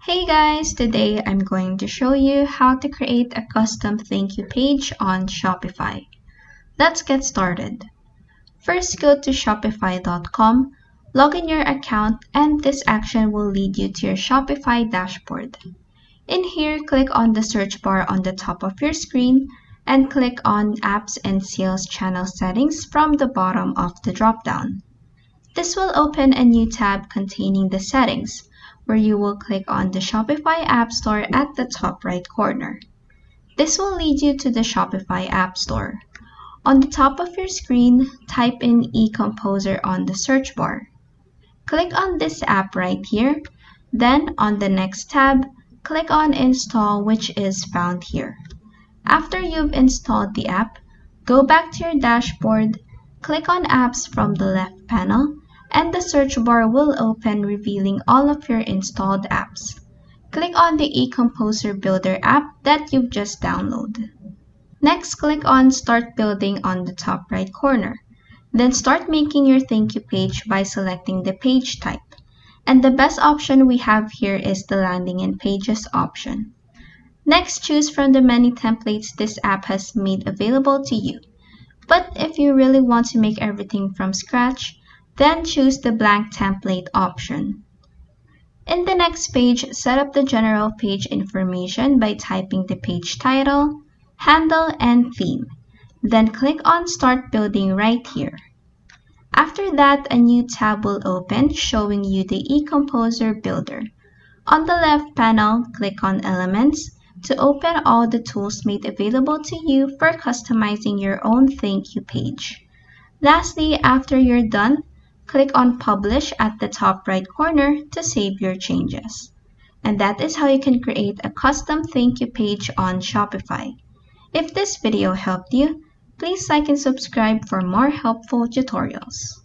Hey guys, today I'm going to show you how to create a custom thank you page on Shopify. Let's get started. First, go to shopify.com, log in your account, and this action will lead you to your Shopify dashboard. In here, click on the search bar on the top of your screen and click on Apps and Sales Channel Settings from the bottom of the dropdown. This will open a new tab containing the settings, where you will click on the Shopify App Store at the top right corner. This will lead you to the Shopify App Store. On the top of your screen, type in eComposer on the search bar. Click on this app right here. Then, on the next tab, click on Install, which is found here. After you've installed the app, go back to your dashboard, click on Apps from the left panel, and the search bar will open revealing all of your installed apps. Click on the eComposer Builder app that you've just downloaded. Next, click on Start Building on the top right corner. Then start making your thank you page by selecting the page type. And the best option we have here is the Landing and Pages option. Next, choose from the many templates this app has made available to you. But if you really want to make everything from scratch, then choose the blank template option. In the next page, set up the general page information by typing the page title, handle, and theme. Then click on Start Building right here. After that, a new tab will open showing you the eComposer Builder. On the left panel, click on Elements to open all the tools made available to you for customizing your own thank you page. Lastly, after you're done, click on Publish at the top right corner to save your changes. And that is how you can create a custom thank you page on Shopify. If this video helped you, please like and subscribe for more helpful tutorials.